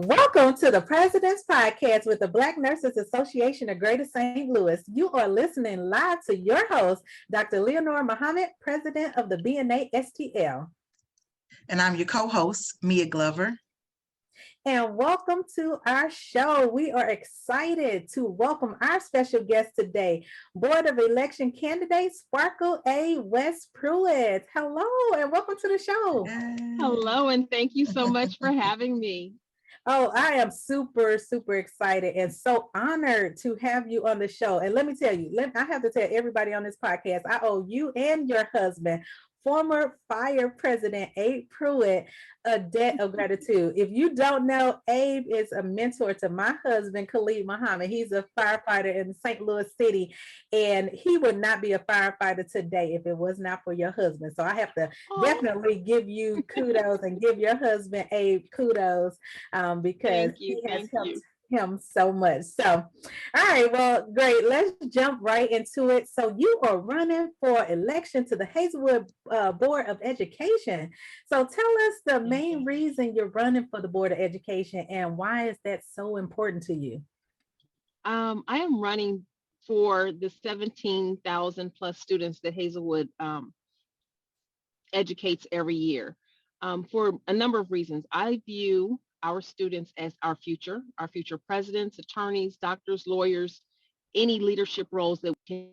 Welcome to the President's Podcast with the Black Nurses Association of Greater St. Louis. You are listening live to your host, Dr. Leonore Muhammad, President of the BNA STL. And I'm your co-host, Mia Glover. And welcome to our show. We are excited to welcome our special guest today, Board of Election candidate, Sparkl West-Pruitt. Hello, and welcome to the show. Hello, and thank you so much for having me. Oh, I am super excited and so honored to have you on the show. And let me tell you, I have to tell everybody on this podcast, I owe you and your husband, former fire president Abe Pruitt, a debt of gratitude. If you don't know, Abe is a mentor to my husband, Khalid Muhammad. He's a firefighter in St. Louis City, and he would not be a firefighter today if it was not for your husband. So I have to definitely give you kudos and give your husband, Abe, kudos because he has helped him so much. So, all right, well, great. Let's jump right into it. So you are running for election to the Hazelwood Board of Education. So tell us the main reason you're running for the Board of Education and why is that so important to you? I am running for the 17,000 plus students that Hazelwood educates every year for a number of reasons. I view our students as our future presidents, attorneys, doctors, lawyers, any leadership roles that we can.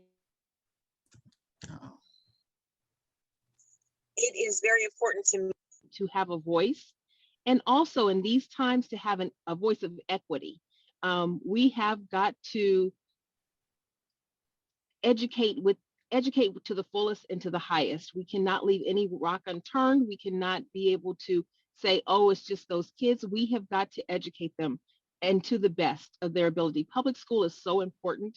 It is very important to me to have a voice, and also in these times to have a voice of equity. We have got to educate to the fullest and to the highest. We cannot leave any rock unturned. We cannot be able to say, oh, it's just those kids. We have got to educate them and to the best of their ability. Public school is so important,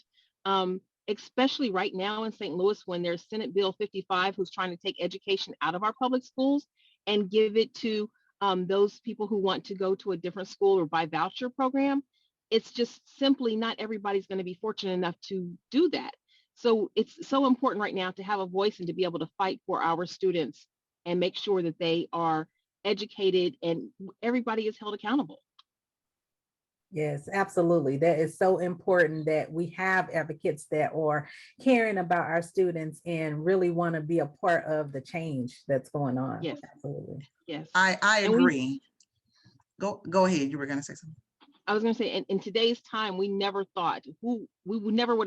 especially right now in St. Louis when there's Senate Bill 55 who's trying to take education out of our public schools and give it to those people who want to go to a different school or by voucher program. It's just simply not everybody's going to be fortunate enough to do that. So it's so important right now to have a voice and to be able to fight for our students and make sure that they are educated and everybody is held accountable. Yes, absolutely. That is so important that we have advocates that are caring about our students and really want to be a part of the change that's going on. Yes, absolutely. Yes, I agree. Go ahead. You were going to say something. I was going to say, in today's time, we never would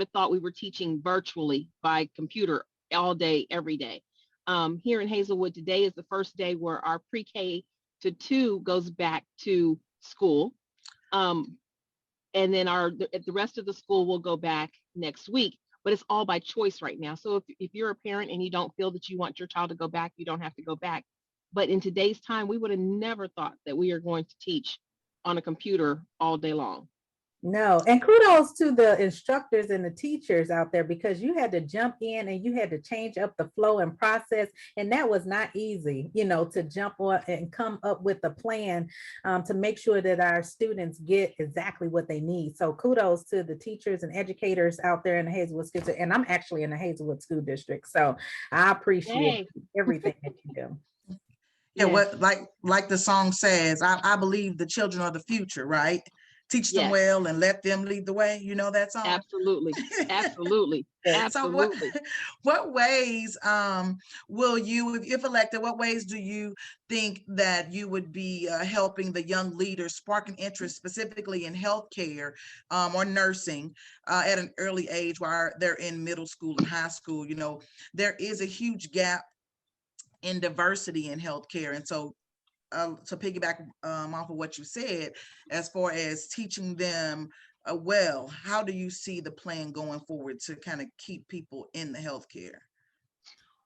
have thought we were teaching virtually by computer all day, every day. Here in Hazelwood, today is the first day where our pre-K to 2 goes back to school. And then the rest of the school will go back next week, but it's all by choice right now. So if you're a parent and you don't feel that you want your child to go back, you don't have to go back. But in today's time, we would have never thought that we are going to teach on a computer all day long. No, and kudos to the instructors and the teachers out there because you had to jump in and you had to change up the flow and process. And that was not easy, to jump on and come up with a plan to make sure that our students get exactly what they need. So kudos to the teachers and educators out there in the Hazelwood School District. And I'm actually in the Hazelwood School District. So I appreciate everything that you do. Yeah, what like the song says, I believe the children are the future, right? Teach them well and let them lead the way. You know that song? Absolutely. Absolutely. Absolutely. So what ways will you, if elected, what ways do you think that you would be helping the young leaders sparking interest specifically in healthcare or nursing at an early age while they're in middle school and high school? There is a huge gap in diversity in healthcare. And so to piggyback off of what you said, as far as teaching them well, how do you see the plan going forward to kind of keep people in the healthcare?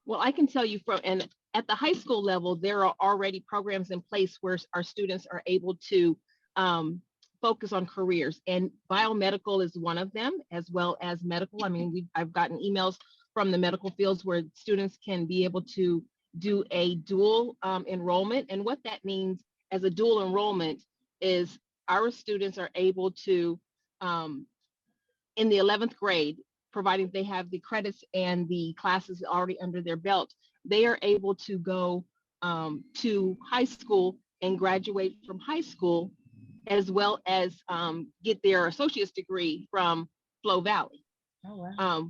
Well, I can tell you and at the high school level, there are already programs in place where our students are able to focus on careers, and biomedical is one of them, as well as medical. I mean, I've gotten emails from the medical fields where students can be able to do a dual enrollment. And what that means as a dual enrollment is our students are able to, in the 11th grade, providing they have the credits and the classes already under their belt, they are able to go to high school and graduate from high school as well as get their associate's degree from Flow Valley. Oh, wow.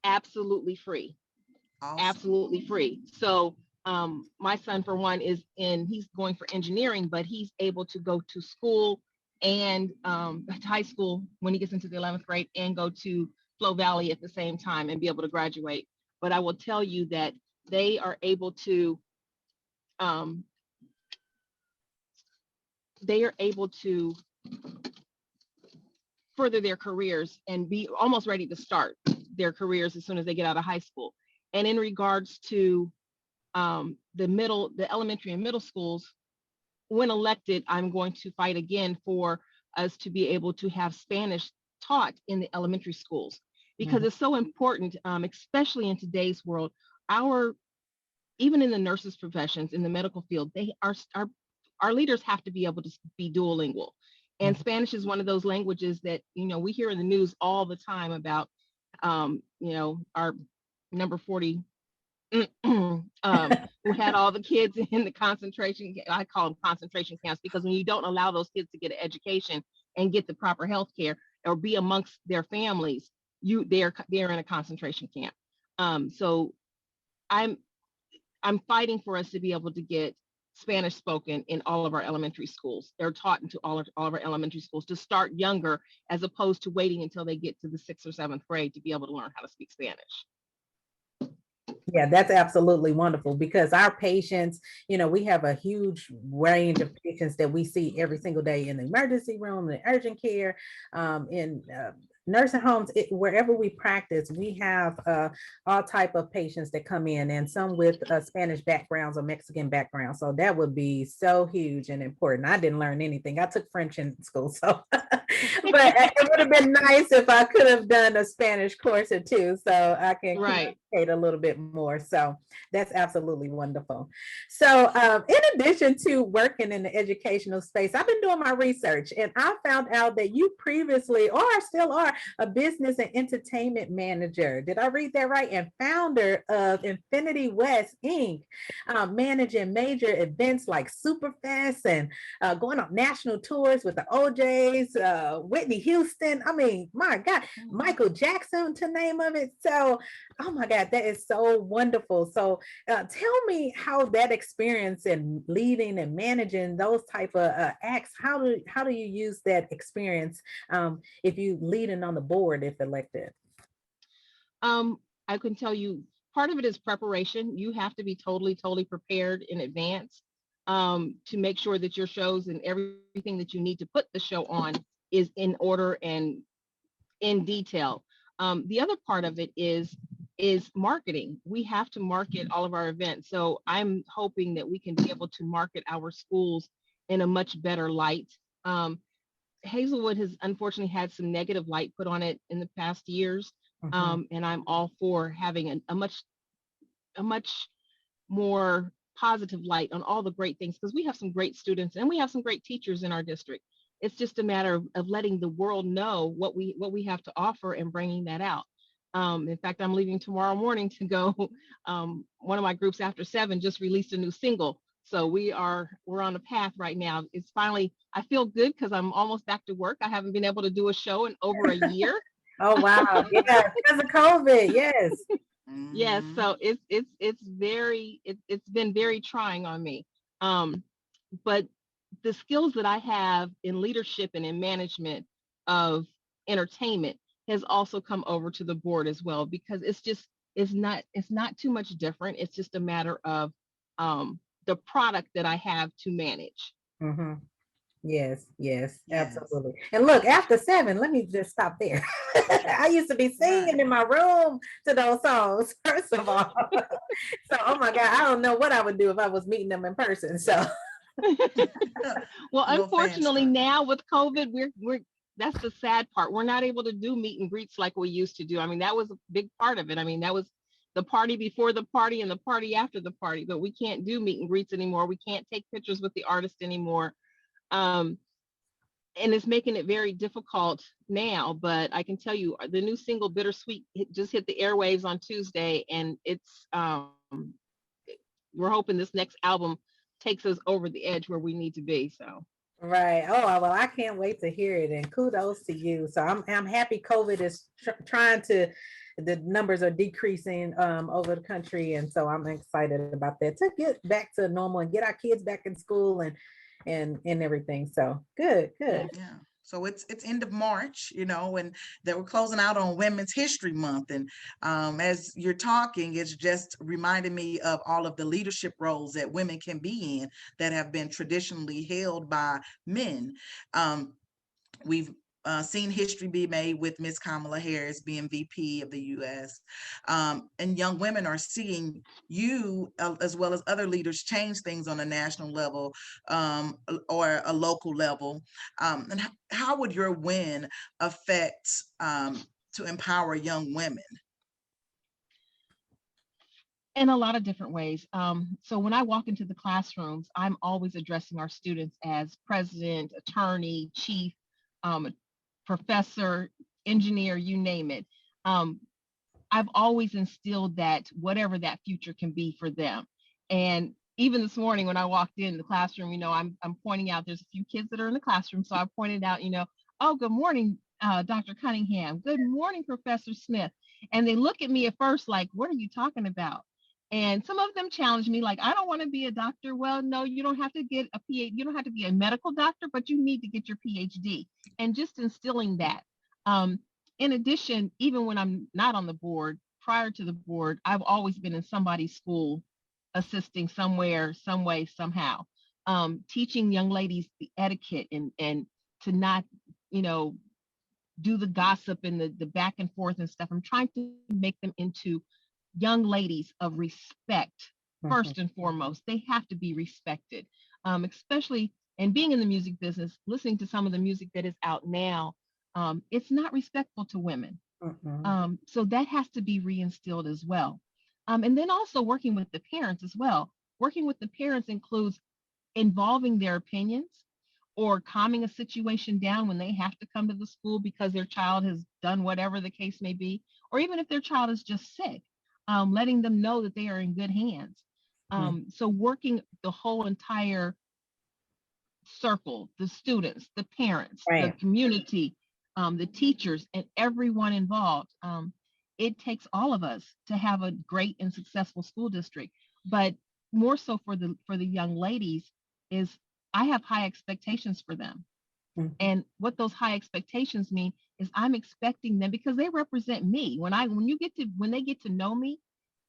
Absolutely free. Awesome. Absolutely free. So my son, for one, he's going for engineering, but he's able to go to school and high school when he gets into the 11th grade and go to Flow Valley at the same time and be able to graduate. But I will tell you that they are able to um, further their careers and be almost ready to start their careers as soon as they get out of high school. And in regards to the elementary and middle schools, when elected, I'm going to fight again for us to be able to have Spanish taught in the elementary schools, because it's so important, especially in today's world. Even in the nurses professions, in the medical field, our leaders have to be able to be dual lingual. And Spanish is one of those languages that, we hear in the news all the time about, our number 40 who had all the kids in the I call them concentration camps, because when you don't allow those kids to get an education and get the proper health care or be amongst their families, they're in a concentration camp. So I'm fighting for us to be able to get Spanish spoken in all of our elementary schools. They're taught into all of our elementary schools to start younger, as opposed to waiting until they get to the 6th or 7th grade to be able to learn how to speak Spanish. Yeah, that's absolutely wonderful, because our patients, we have a huge range of patients that we see every single day in the emergency room, the urgent care, in nursing homes, wherever we practice. We have all type of patients that come in, and some with Spanish backgrounds or Mexican backgrounds. So that would be so huge and important. I didn't learn anything. I took French in school, so but it would have been nice if I could have done a Spanish course or two, so I can communicate a little bit more. So that's absolutely wonderful. So in addition to working in the educational space, I've been doing my research, and I found out that you previously, or still are, a business and entertainment manager. Did I read that right? And founder of Infinity West Inc., managing major events like Superfest and going on national tours with the OJs, Whitney Houston. I mean, my God, Michael Jackson, to name of it. So, oh my God, that is so wonderful. So tell me how that experience in leading and managing those type of acts, how do you use that experience if you leading on the board if elected? I can tell you part of it is preparation. You have to be totally prepared in advance to make sure that your shows and everything that you need to put the show on is in order and in detail. The other part of it is marketing. We have to market all of our events. So I'm hoping that we can be able to market our schools in a much better light. Hazelwood has unfortunately had some negative light put on it in the past years. And I'm all for having a much more positive light on all the great things, because we have some great students and we have some great teachers in our district. It's just a matter of letting the world know what we have to offer and bringing that out. In fact, I'm leaving tomorrow morning to go. One of my groups, After 7, just released a new single. So we're on a path right now. It's finally, I feel good because I'm almost back to work. I haven't been able to do a show in over a year. Oh, wow. Yeah, because of COVID. Yes. Yes. So it's been very trying on me. But the skills that I have in leadership and in management of entertainment has also come over to the board as well, because it's not too much different. It's just a matter of the product that I have to manage. Yes, absolutely. And look, After 7, let me just stop there. I used to be singing in my room to those songs, first of all. So, oh my God, I don't know what I would do if I was meeting them in person. So, well, unfortunately, now with COVID, that's the sad part. We're not able to do meet and greets like we used to do. I mean, that was a big part of it. I mean, that was the party before the party and the party after the party, but we can't do meet and greets anymore. We can't take pictures with the artist anymore. And it's making it very difficult now, but I can tell you the new single Bittersweet just hit the airwaves on Tuesday, and it's we're hoping this next album takes us over the edge where we need to be. So Right. Oh, well, I can't wait to hear it, and kudos to you. So I'm happy COVID is trying to, the numbers are decreasing over the country, and so I'm excited about that, to get back to normal and get our kids back in school and everything. So good, Yeah. good. Yeah. So it's end of March, and that we're closing out on Women's History Month. And as you're talking, it's just reminding me of all of the leadership roles that women can be in that have been traditionally held by men. Um, we've seen history be made with Miss Kamala Harris being VP of the U.S. And young women are seeing you, as well as other leaders, change things on a national level, or a local level. And how would your win affect, to empower young women? In a lot of different ways. So when I walk into the classrooms, I'm always addressing our students as president, attorney, chief, um, professor, engineer, you name it. Um, I've always instilled that whatever that future can be for them. And even this morning when I walked in the classroom, I'm pointing out there's a few kids that are in the classroom. So I pointed out, oh, good morning, Dr. Cunningham. Good morning, Professor Smith. And they look at me at first like, what are you talking about? And some of them challenge me, like, I don't want to be a doctor. Well, no, you don't have to get a PhD. You don't have to be a medical doctor, but you need to get your PhD. And just instilling that. In addition, even when I'm not on the board, prior to the board, I've always been in somebody's school, assisting somewhere, some way, somehow, teaching young ladies the etiquette and to not, you know, do the gossip and the back and forth and stuff. I'm trying to make them into young ladies of respect. Mhm. First and foremost, they have to be respected, especially, and being in the music business, listening to some of the music that is out now, it's not respectful to women. Mhm. So that has to be reinstilled as well. And then also working with the parents as well. Working with the parents includes involving their opinions or calming a situation down when they have to come to the school because their child has done whatever the case may be, or even if their child is just sick, letting them know that they are in good hands. Mhm. So working the whole entire circle, the students, the parents, the Right. community, the teachers, and everyone involved. It takes all of us to have a great and successful school district. But more so for the young ladies is I have high expectations for them. Mhm. And what those high expectations mean is I'm expecting them because they represent me. When they get to know me,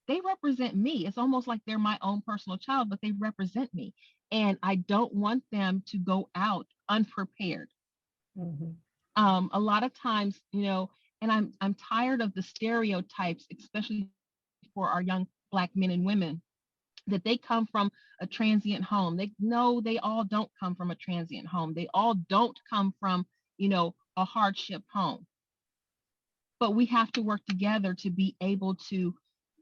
they represent me. It's almost like they're my own personal child, but they represent me. And I don't want them to go out unprepared. Mhm. A lot of times, and I'm tired of the stereotypes, especially for our young Black men and women, that they come from a transient home. They all don't come from a transient home. They all don't come from, a hardship home. But we have to work together to be able to,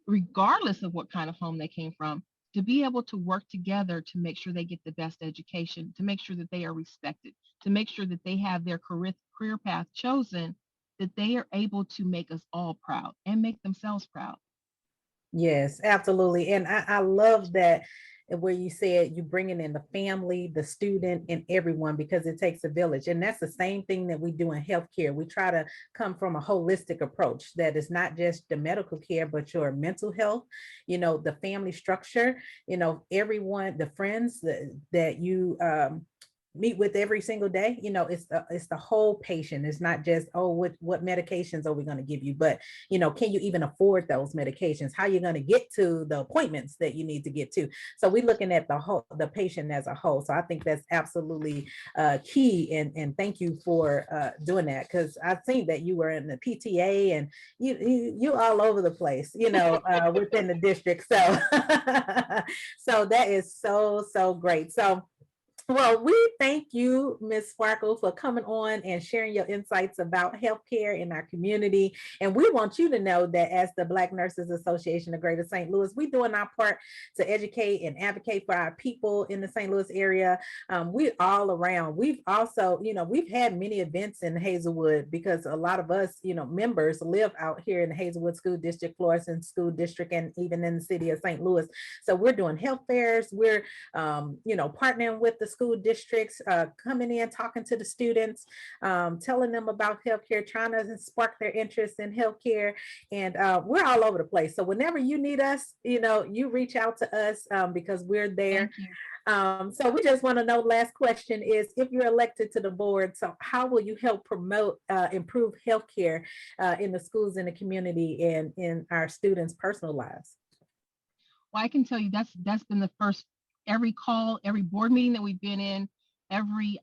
regardless of what kind of home they came from, to be able to work together to make sure they get the best education, to make sure that they are respected, to make sure that they have their career path chosen, that they are able to make us all proud and make themselves proud. Yes, absolutely. And I love that, where you said you bringing in the family, the student, and everyone, because it takes a village. And that's the same thing that we do in healthcare. We try to come from a holistic approach that is not just the medical care, but your mental health, the family structure, everyone, the friends that you meet with every single day. It's the whole patient. It's not just, oh, what medications are we going to give you, but can you even afford those medications? How are you going to get to the appointments that you need to get to? So we're looking at the patient as a whole. So I think that's absolutely key. And thank you for doing that, because I've seen that you were in the PTA, and you all over the place, within the district. So so that is so great. So, well, we thank you, Ms. Sparkle, for coming on and sharing your insights about healthcare in our community. And we want you to know that as the Black Nurses Association of Greater St. Louis, we're doing our part to educate and advocate for our people in the St. Louis area. We're all around. We've also, we've had many events in Hazelwood, because a lot of us, members live out here in the Hazelwood School District, Florissant School District, and even in the city of St. Louis. So we're doing health fairs. We're, partnering with the school districts, coming in, talking to the students, telling them about healthcare, trying to spark their interest in healthcare. And we're all over the place. So whenever you need us, you reach out to us because we're there. Thank you. So we just want to know, last question is, if you're elected to the board, so how will you help promote, improve healthcare in the schools, in the community, and in our students' personal lives? Well, I can tell you that's been the first, every call, every board meeting that we've been in, every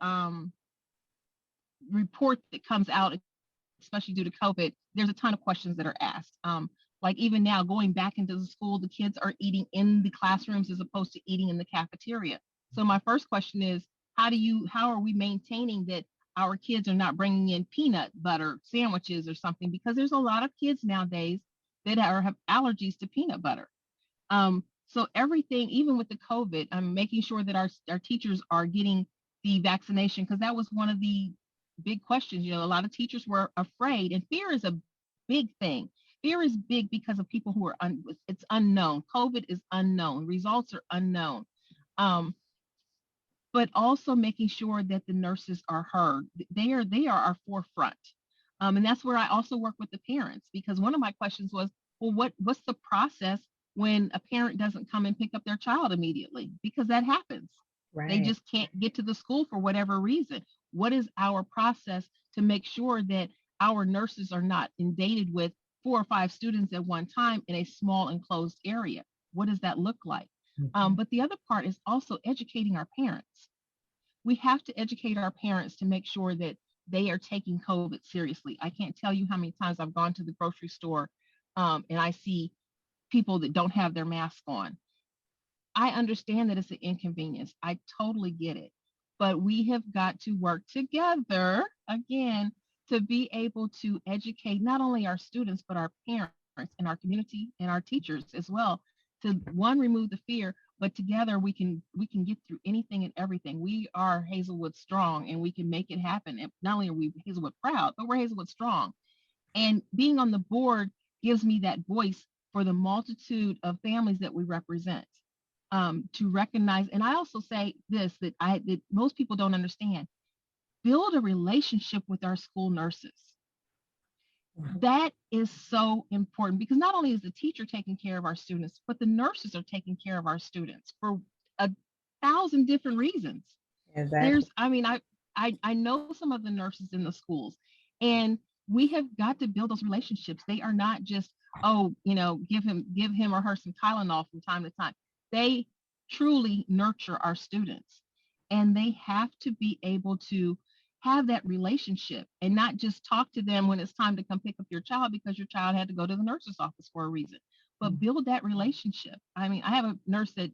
report that comes out, especially due to COVID, there's a ton of questions that are asked. Like even now, going back into the school, the kids are eating in the classrooms as opposed to eating in the cafeteria. So my first question is, how are we maintaining that our kids are not bringing in peanut butter sandwiches or something? Because there's a lot of kids nowadays that have allergies to peanut butter. So everything, even with the COVID, I'm making sure that our teachers are getting the vaccination, because that was one of the big questions. A lot of teachers were afraid, and fear is a big thing. Fear is big because of people who are it's unknown. COVID is unknown. Results are unknown. But also making sure that the nurses are heard. They are our forefront. And that's where I also work with the parents, because one of my questions was, well, what's the process when a parent doesn't come and pick up their child immediately? Because that happens. Right. They just can't get to the school for whatever reason. What is our process to make sure that our nurses are not inundated with 4 or 5 students at one time in a small enclosed area? What does that look like? But the other part is also educating our parents. We have to educate our parents to make sure that they are taking COVID seriously. I can't tell you how many times I've gone to the grocery store and I see people that don't have their mask on. I understand that it's an inconvenience. I totally get it. But we have got to work together again to be able to educate not only our students, but our parents and our community and our teachers as well, to one, remove the fear, but together we can get through anything and everything. We are Hazelwood strong, and we can make it happen. And not only are we Hazelwood proud, but we're Hazelwood strong. And being on the board gives me that voice for the multitude of families that we represent, to recognize. And I also say this, that most people don't understand: build a relationship with our school nurses. That is so important, because not only is the teacher taking care of our students, but the nurses are taking care of our students for 1,000 different reasons. Exactly. I know some of the nurses in the schools, and we have got to build those relationships. They are not just, give him or her some Tylenol from time to time. They truly nurture our students, and they have to be able to have that relationship and not just talk to them when it's time to come pick up your child because your child had to go to the nurse's office for a reason, but build that relationship. I have a nurse at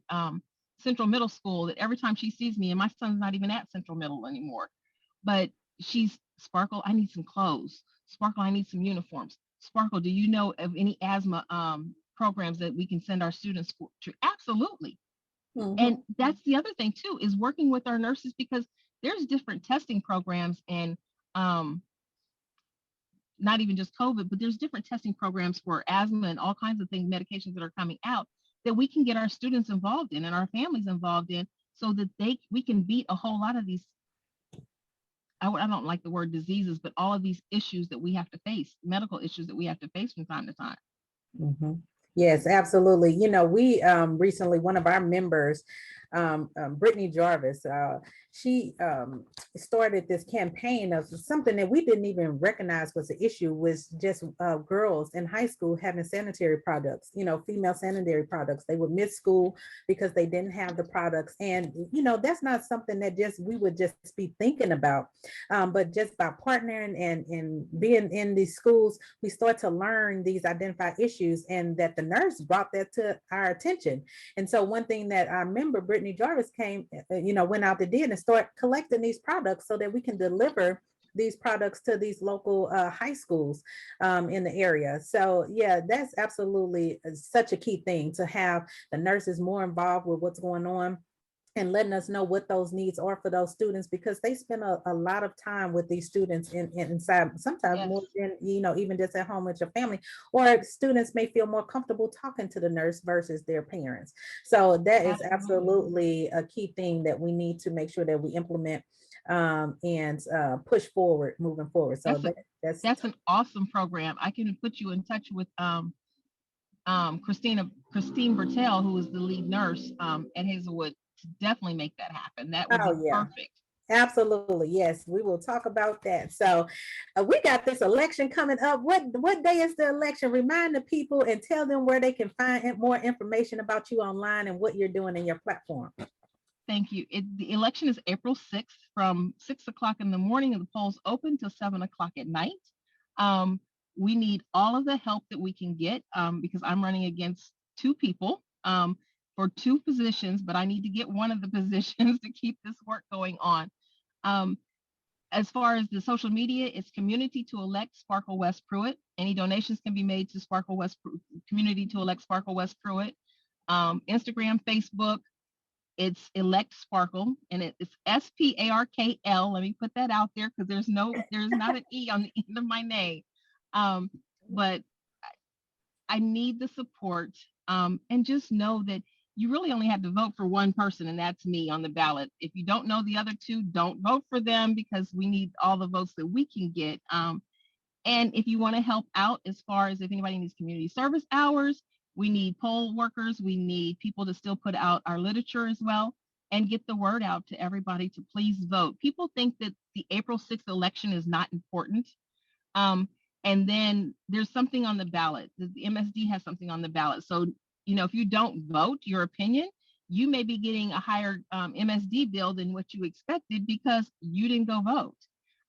Central Middle School that every time she sees me, and my son's not even at Central Middle anymore, but she's, Sparkle, I need some clothes. Sparkle, I need some uniforms. Sparkle, do you know of any asthma programs that we can send our students to? Absolutely. And that's the other thing too, is working with our nurses, because there's different testing programs, and not even just COVID, but there's different testing programs for asthma and all kinds of things, medications that are coming out, that we can get our students involved in and our families involved in, so that we can beat a whole lot of these, I don't like the word diseases, but all of these issues that we have to face, medical issues that we have to face from time to time. Yes, absolutely. We recently, one of our members, Brittany Jarvis, she started this campaign of something that we didn't even recognize was an issue, was just girls in high school having sanitary products, female sanitary products. They would miss school because they didn't have the products. And, that's not something that we would just be thinking about. But just by partnering and being in these schools, we start to learn these identified issues, and that the nurse brought that to our attention. And so one thing that I remember Brittany Jarvis went out to did and start collecting these products so that we can deliver these products to these local high schools in the area. So yeah, that's absolutely such a key thing, to have the nurses more involved with what's going on and letting us know what those needs are for those students, because they spend a lot of time with these students inside, sometimes Yes. more than, even just at home with your family, or students may feel more comfortable talking to the nurse versus their parents. So that is Absolutely. absolutely a key thing that we need to make sure that we implement, and push forward moving forward. So that's That's an awesome program. I can put you in touch with Christine Bertel, who is the lead nurse at Hazelwood, to definitely make that happen. That would be oh yeah. perfect. Absolutely. Yes, we will talk about that. So we got this election coming up. What day is the election? Remind the people and tell them where they can find more information about you online and what you're doing in your platform. Thank you. The election is April 6th from 6 o'clock in the morning, and the polls open till 7 o'clock at night. Um, we need all of the help that we can get because I'm running against two people for two positions, but I need to get one of the positions to keep this work going on. Um, as far as the social media, it's community to elect Sparkl West-Pruitt. Any donations can be made to Sparkl West community to elect Sparkl West-Pruitt. Instagram, Facebook, it's elect Sparkl, and it's Sparkl. Let me put that out there because there's not an E on the end of my name. But I need the support, and just know that you really only have to vote for one person, and that's me on the ballot. If you don't know the other two, don't vote for them because we need all the votes that we can get. And if you want to help out, as far as if anybody needs community service hours, we need poll workers, we need people to still put out our literature as well, and get the word out to everybody to please vote. People think that the April 6th election is not important. And then there's something on the ballot. The MSD has something on the ballot. So, if you don't vote your opinion, you may be getting a higher MSD bill than what you expected because you didn't go vote.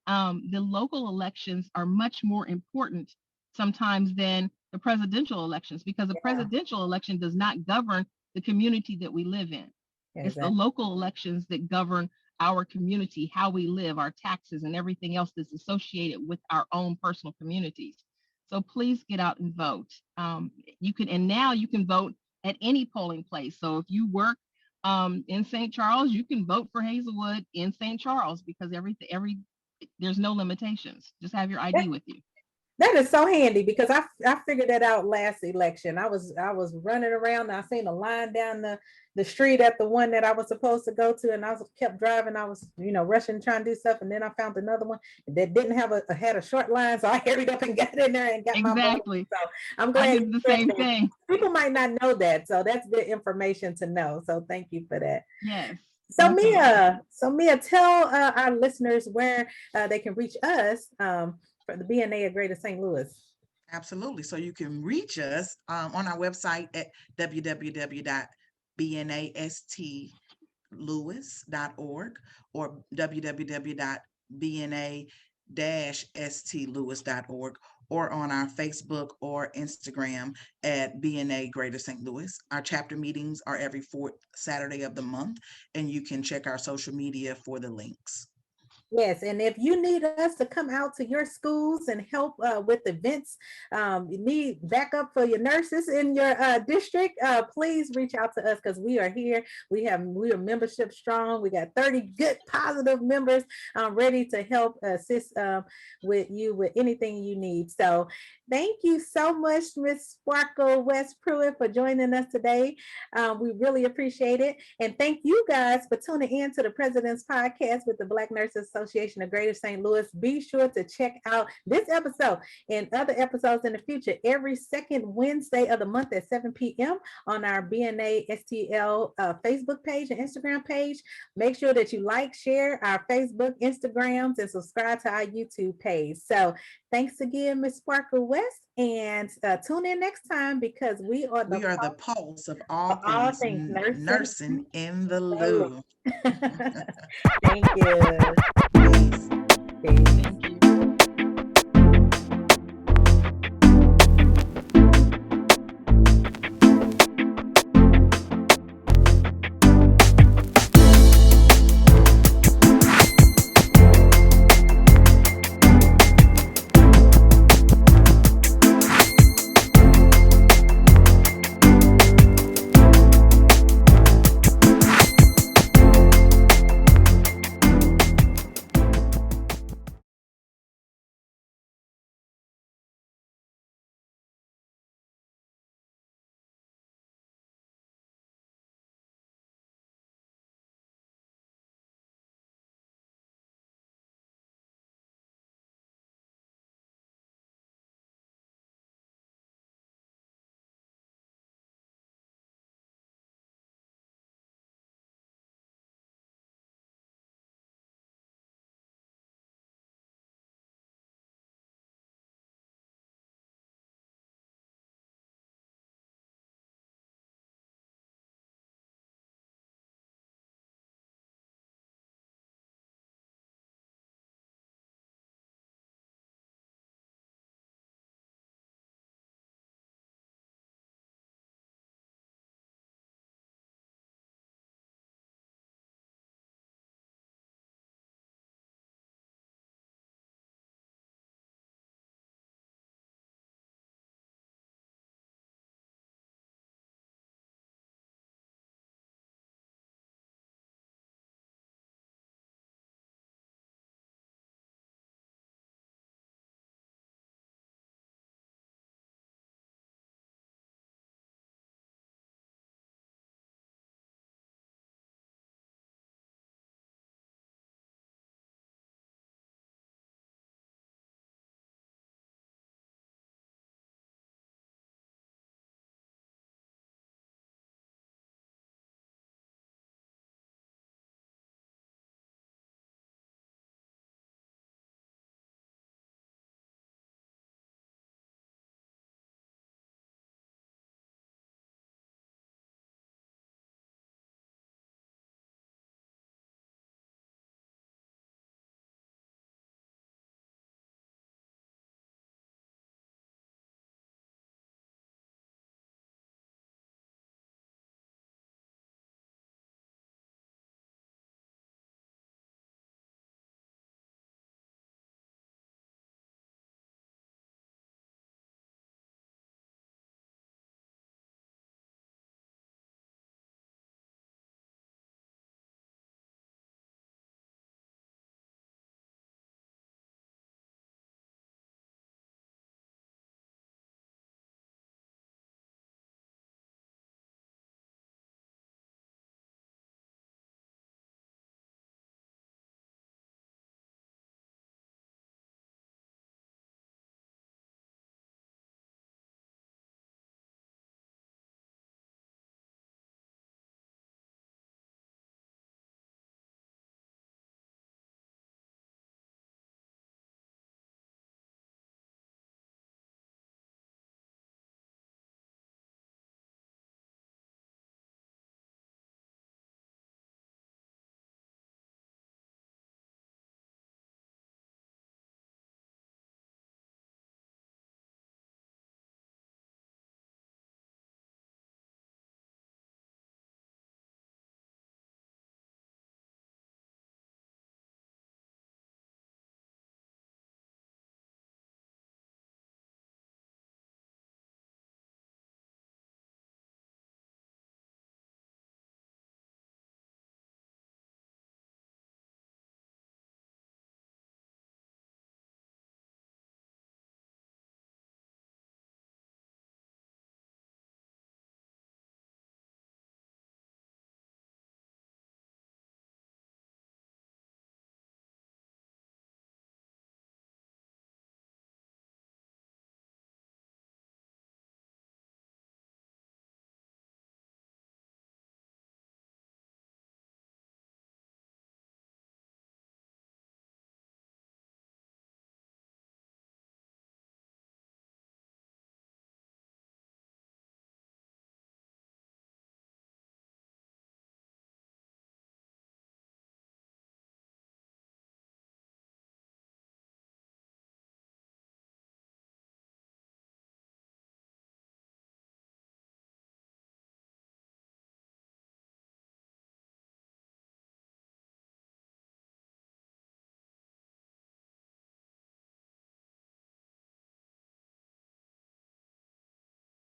The local elections are much more important sometimes than the presidential elections, because the presidential election does not govern the community that we live in. Exactly. It's the local elections that govern our community, how we live, our taxes, and everything else that's associated with our own personal communities. So please get out and vote. Now you can vote at any polling place. So if you work in St. Charles, you can vote for Hazelwood in St. Charles because there's no limitations. Just have your ID with you. That is so handy because I figured that out last election. I was running around and I seen a line down the street at the one that I was supposed to go to, and I kept driving. I was rushing trying to do stuff, and then I found another one that didn't had a short line, so I hurried up and got in there and got my vote. So I'm glad I did the same thing. People might not know that, so that's good information to know. So thank you for that. Yes. So Mia, tell our listeners where they can reach us for the BNA of Greater St. Louis. Absolutely. So you can reach us on our website at www.bnastlewis.org or www.bna-stlewis.org, or on our Facebook or Instagram at BNA Greater St. Louis. Our chapter meetings are every fourth Saturday of the month, and you can check our social media for the links. Yes, and if you need us to come out to your schools and help with events, you need backup for your nurses in your district, please reach out to us because we are here. We are membership strong. We got 30 good, positive members ready to help assist with you with anything you need. So thank you so much, Ms. Sparkl West-Pruitt, for joining us today. We really appreciate it. And thank you guys for tuning in to the President's Podcast with the Black Nurses Association of Greater St. Louis. Be sure to check out this episode and other episodes in the future every second Wednesday of the month at 7 p.m. on our BNA STL Facebook page and Instagram page. Make sure that you like, share our Facebook, Instagrams, and subscribe to our YouTube page. So thanks again, Ms. Sparkl West, and tune in next time because we are the pulse of all things nursing in the Lou. Thank you. Peace. Thank you.